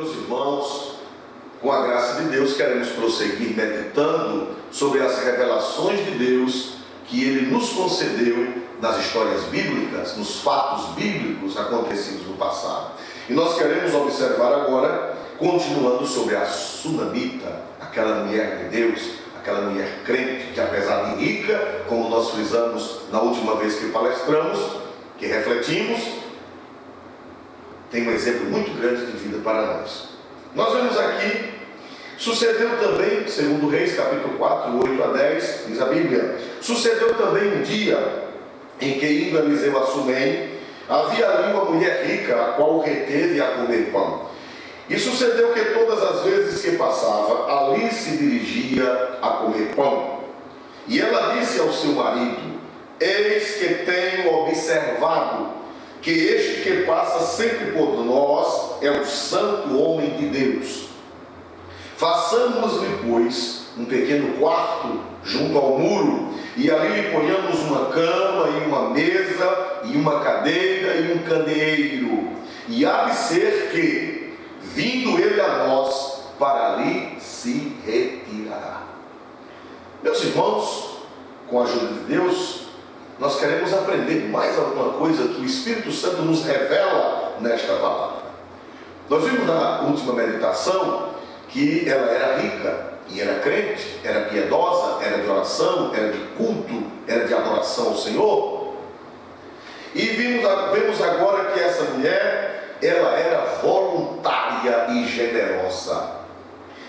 Meus irmãos, com a graça de Deus, queremos prosseguir meditando sobre as revelações de Deus que Ele nos concedeu nas histórias bíblicas, nos fatos bíblicos acontecidos no passado. E nós queremos observar agora, continuando sobre a Sunamita, aquela mulher de Deus, aquela mulher crente que, apesar de rica, como nós frisamos na última vez que palestramos, que refletimos, tem um exemplo muito grande de vida para nós. Nós vemos aqui, sucedeu também, segundo Reis, capítulo 4, 8 a 10, diz a Bíblia, sucedeu também um dia em que, indo Eliseu a Sunem, havia ali uma mulher rica, a qual o reteve a comer pão. E sucedeu que todas as vezes que passava, ali se dirigia a comer pão. E ela disse ao seu marido: eis que tenho observado que este que passa sempre por nós é um santo homem de Deus. Façamos-lhe, pois, um pequeno quarto junto ao muro, e ali lhe ponhamos uma cama e uma mesa e uma cadeira e um candeeiro. E há de ser que, vindo ele a nós, para ali se retirará. Meus irmãos, com a ajuda de Deus, nós queremos aprender mais alguma coisa que o Espírito Santo nos revela nesta palavra. Nós vimos na última meditação que ela era rica e era crente, era piedosa, era de oração, era de culto, era de adoração ao Senhor. E vemos agora que essa mulher, ela era voluntária e generosa.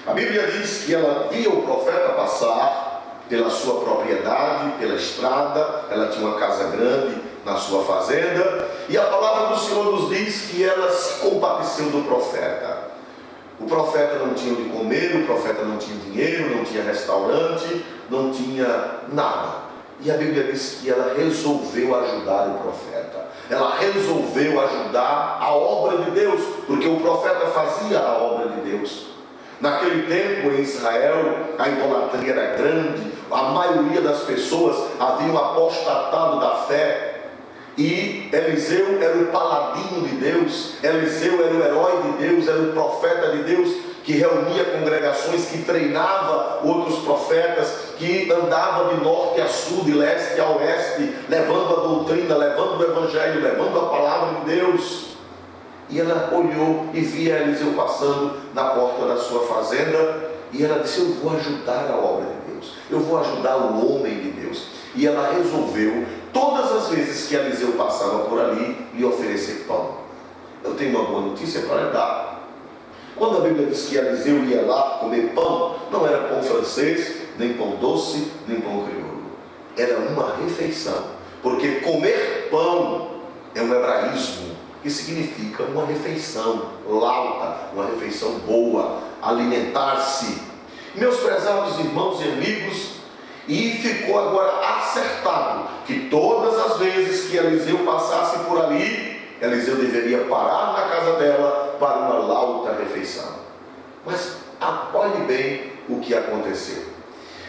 A Bíblia diz que ela via o profeta passar pela sua propriedade, pela estrada, ela tinha uma casa grande na sua fazenda, e a palavra do Senhor nos diz que ela se compadeceu do profeta. O profeta não tinha onde comer, o profeta não tinha dinheiro, não tinha restaurante, não tinha nada. E a Bíblia diz que ela resolveu ajudar o profeta. Ela resolveu ajudar a obra de Deus, porque o profeta fazia a obra de Deus. Naquele tempo em Israel, a idolatria era grande, a maioria das pessoas haviam apostatado da fé. E Eliseu era o paladino de Deus, Eliseu era o herói de Deus, era o profeta de Deus, que reunia congregações, que treinava outros profetas, que andava de norte a sul, de leste a oeste, levando a doutrina, levando o evangelho, levando a palavra de Deus. E ela olhou e via Eliseu passando na porta da sua fazenda, e ela disse: eu vou ajudar a obra de Deus, eu vou ajudar o homem de Deus. E ela resolveu, todas as vezes que Eliseu passava por ali, lhe oferecer pão. Eu tenho uma boa notícia para lhe dar. Quando a Bíblia diz que Eliseu ia lá comer pão, não era pão francês, nem pão doce, nem pão crioulo. Era uma refeição, porque comer pão é um hebraísmo que significa uma refeição lauta, uma refeição boa, alimentar-se. Meus prezados irmãos e amigos, e ficou agora acertado que todas as vezes que Eliseu passasse por ali, Eliseu deveria parar na casa dela para uma lauta refeição. Mas olhe bem o que aconteceu.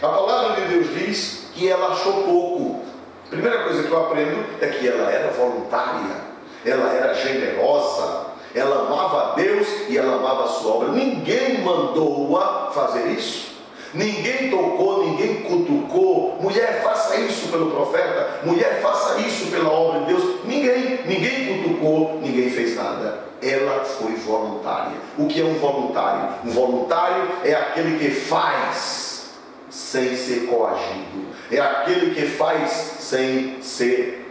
A palavra de Deus diz que ela achou pouco. A primeira coisa que eu aprendo é que ela era voluntária, ela era generosa, ela amava a Deus e ela amava a sua obra. Ninguém mandou-a fazer isso, ninguém tocou, ninguém cutucou: mulher, faça isso pelo profeta, mulher, faça isso pela obra de Deus. Ninguém cutucou, ninguém fez nada. Ela foi voluntária. O que é um voluntário? Um voluntário é aquele que faz sem ser coagido, é aquele que faz sem ser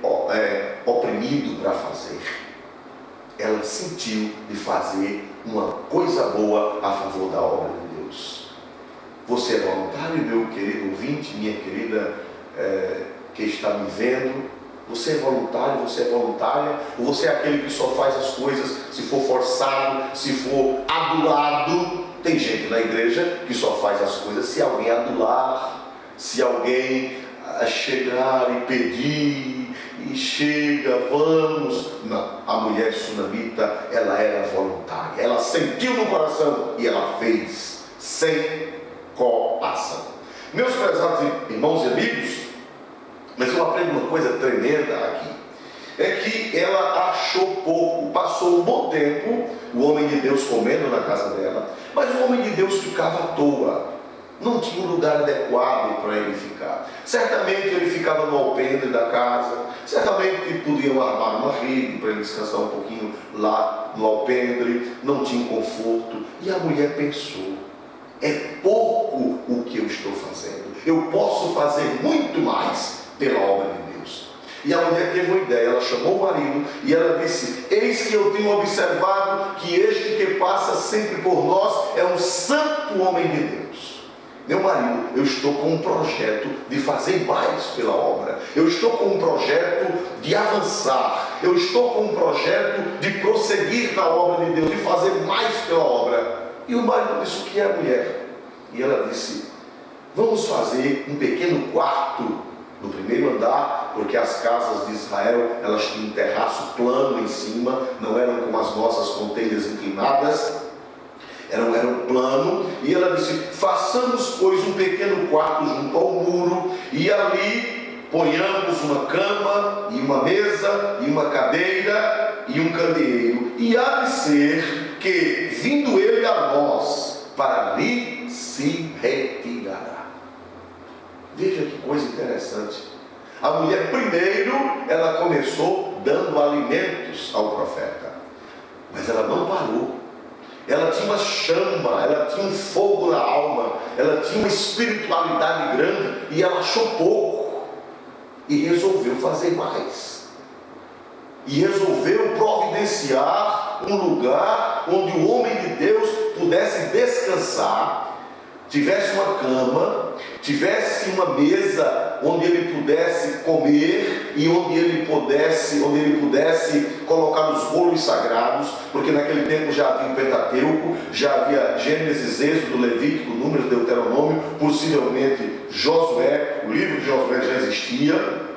oprimido para fazer. Ela sentiu de fazer uma coisa boa a favor da obra de Deus. Você é voluntário, meu querido ouvinte, minha querida que está me vendo? Você é voluntário, você é voluntária? Ou você é aquele que só faz as coisas se for forçado, se for adulado? Tem gente na igreja que só faz as coisas se alguém adular, se alguém chegar e pedir, e chega, vamos. Não, a mulher sunamita, ela era voluntária, ela sentiu no coração e ela fez sem coação. Meus prezados irmãos e amigos, mas eu aprendo uma coisa tremenda aqui. é que ela achou pouco. Passou um bom tempo o homem de Deus comendo na casa dela, mas o homem de Deus ficava à toa. Não tinha um lugar adequado para ele ficar. Certamente ele ficava no alpendre da casa, certamente podiam armar uma rede para ele descansar um pouquinho lá no alpendre, não tinha conforto. E a mulher pensou: é pouco o que eu estou fazendo, eu posso fazer muito mais pela obra de Deus. E a mulher teve uma ideia, ela chamou o marido e ela disse: eis que eu tenho observado que este que passa sempre por nós é um santo homem de Deus. Meu marido, eu estou com um projeto de fazer mais pela obra, eu estou com um projeto de avançar, eu estou com um projeto de prosseguir na obra de Deus, de fazer mais pela obra. E o marido disse: o que é, a mulher? E ela disse: vamos fazer um pequeno quarto no primeiro andar, porque as casas de Israel, elas tinham um terraço plano em cima, não eram como as nossas com telhas inclinadas, eram plano. E ela disse: façamos, pois, um pequeno quarto junto ao muro, e ali ponhamos uma cama, e uma mesa, e uma cadeira, e um candeeiro, e há de ser que, vindo ele a nós, para ali se retirará. Veja que coisa interessante. A mulher primeiro, ela começou dando alimentos ao profeta, mas ela não parou. Ela tinha uma chama, ela tinha um fogo na alma, ela tinha uma espiritualidade grande, e ela achou pouco e resolveu fazer mais, e resolveu providenciar um lugar onde o homem de Deus pudesse descansar, tivesse uma cama, tivesse uma mesa onde ele pudesse comer, e onde ele pudesse colocar os rolos sagrados, porque naquele tempo já havia o Pentateuco, já havia Gênesis, Êxodo, Levítico, Números, Deuteronômio, possivelmente Josué. O livro de Josué já existia,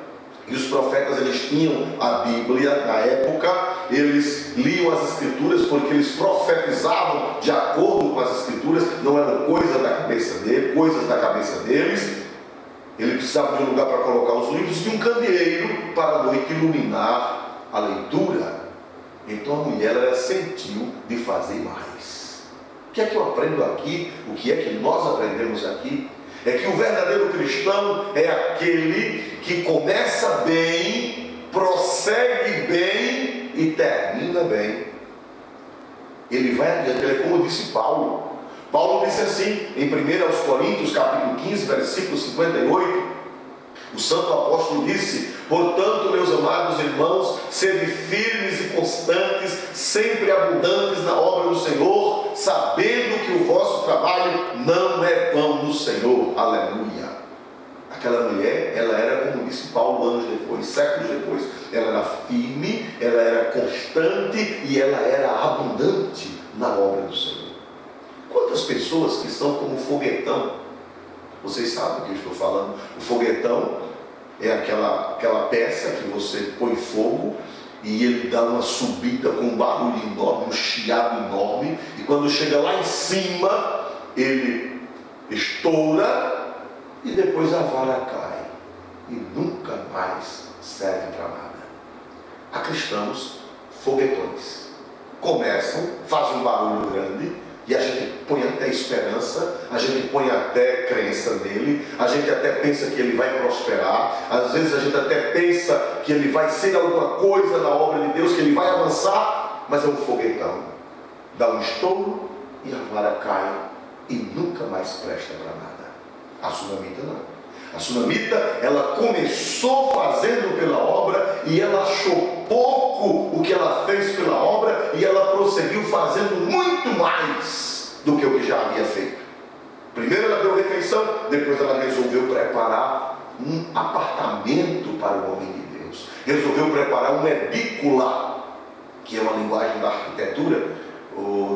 e os profetas, eles tinham a Bíblia na época, eles liam as Escrituras porque eles profetizavam de acordo com as Escrituras, não eram coisas da cabeça deles. Ele precisava de um lugar para colocar os livros e um candeeiro para a noite iluminar a leitura. Então a mulher, ela sentiu de fazer mais. O que é que eu aprendo aqui? O que é que nós aprendemos aqui? É que o verdadeiro cristão é aquele que começa bem, prossegue bem e termina bem. Ele vai adiante, ele é como disse Paulo. Paulo disse assim, em 1 Coríntios, capítulo 15, versículo 58, o santo apóstolo disse: portanto, meus amados irmãos, sede firmes e constantes, sempre abundantes na obra do Senhor, sabendo que o vosso trabalho não é vão no Senhor. Aleluia. Aquela mulher, ela era, como disse Paulo anos depois, séculos depois, ela era firme, ela era constante e ela era abundante na obra do Senhor. Quantas pessoas que são como foguetão? Vocês sabem do que eu estou falando. O foguetão é aquela peça que você põe fogo e ele dá uma subida com um barulho enorme, um chiado enorme, e quando chega lá em cima, ele estoura e depois a vara cai e nunca mais serve para nada. Há cristãos foguetões. Começam, fazem um barulho grande, e a gente põe até esperança, a gente põe até crença nele, a gente até pensa que ele vai prosperar, às vezes a gente até pensa que ele vai ser alguma coisa na obra de Deus, que ele vai avançar, mas é um foguetão. Dá um estouro e a vara cai e nunca mais presta para nada. A sunamita não. A sunamita, ela começou fazendo pela obra e ela achou pouco o que ela fez pela obra e ela prosseguiu fazendo muito mais do que o que já havia feito. Primeiro ela deu refeição, depois ela resolveu preparar um apartamento para o homem de Deus. Resolveu preparar uma edícula, que é uma linguagem da arquitetura.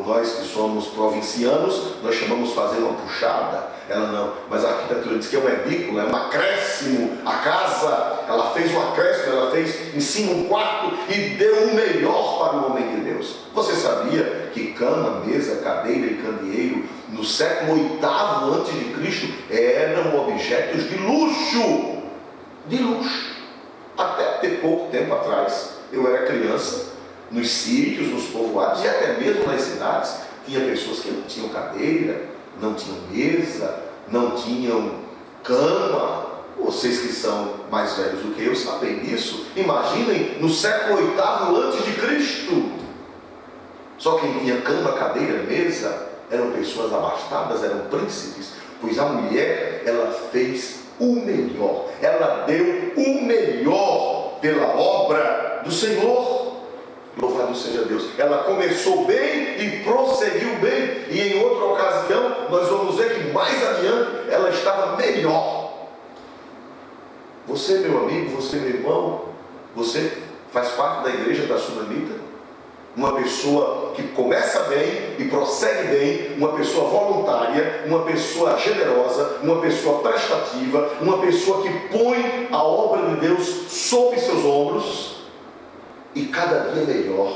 Nós que somos provincianos, nós chamamos fazer uma puxada. Ela não, mas a arquitetura diz que é uma edícula, é um acréscimo. A casa, ela fez um acréscimo, ela fez em cima um quarto e deu o melhor para o homem de Deus. Você sabia que cama, mesa, cadeira e candeeiro no século VIII antes de Cristo eram objetos de luxo? De luxo. Até pouco tempo atrás, eu era criança, nos sítios, nos povoados e até mesmo nas cidades, tinha pessoas que não tinham cadeira, não tinham mesa, não tinham cama. Vocês que são mais velhos do que eu sabem disso. Imaginem no século VIII antes de Cristo. Só quem tinha cama, cadeira, mesa eram pessoas abastadas, eram príncipes, pois a mulher, ela fez o melhor, ela deu o melhor pela obra do Senhor. Louvado seja Deus. Ela começou bem e prosseguiu bem, e em outra ocasião nós vamos ver que mais adiante ela estava melhor. Você, meu amigo, você, meu irmão, você faz parte da igreja da Sunamita? Uma pessoa que começa bem e prossegue bem, uma pessoa voluntária, uma pessoa generosa, uma pessoa prestativa, uma pessoa que põe a obra de Deus sob seus ombros, e cada dia melhor,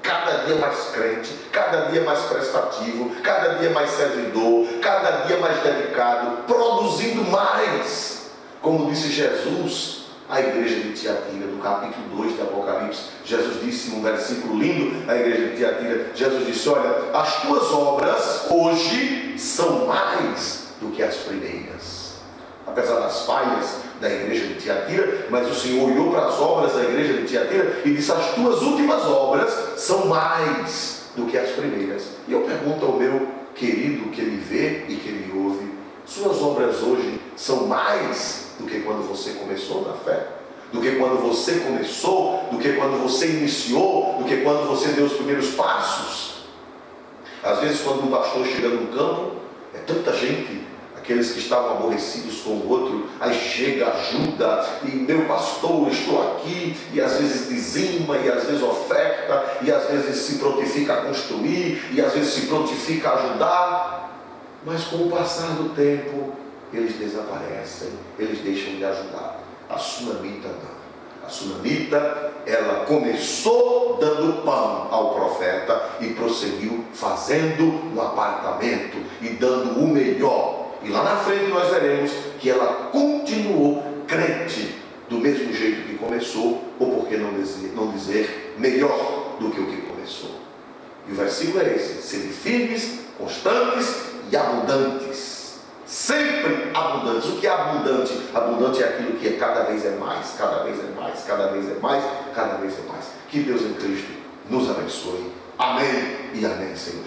cada dia mais crente, cada dia mais prestativo, cada dia mais servidor, cada dia mais dedicado, produzindo mais. Como disse Jesus à igreja de Tiatira, no capítulo 2 de Apocalipse, Jesus disse num versículo lindo à igreja de Tiatira, Jesus disse: olha, as tuas obras hoje são mais do que as primeiras. Apesar das falhas da igreja de Tiatira, mas o Senhor olhou para as obras da igreja de Tiatira e disse: as tuas últimas obras são mais do que as primeiras. E eu pergunto ao meu querido que me vê e que me ouve: suas obras hoje são mais do que quando você começou na fé? Do que quando você começou? Do que quando você iniciou? Do que quando você deu os primeiros passos? Às vezes, quando um pastor chega num campo, é tanta gente, aqueles que estavam aborrecidos com o outro, aí chega, ajuda, e meu pastor, estou aqui, e às vezes dizima, e às vezes oferta, e às vezes se prontifica a construir, e às vezes se prontifica a ajudar, mas com o passar do tempo, eles desaparecem, eles deixam de ajudar. A Sunamita não. A Sunamita, ela começou dando pão ao profeta e prosseguiu fazendo um apartamento e dando o melhor. E lá na frente nós veremos que ela continuou crente do mesmo jeito que começou, ou por que não dizer melhor do que o que começou. E o versículo é esse: sede firmes, constantes e abundantes. Sempre abundantes. O que é abundante? Abundante é aquilo que cada vez é mais, cada vez é mais, cada vez é mais, cada vez é mais. Que Deus em Cristo nos abençoe. Amém e amém, Senhor.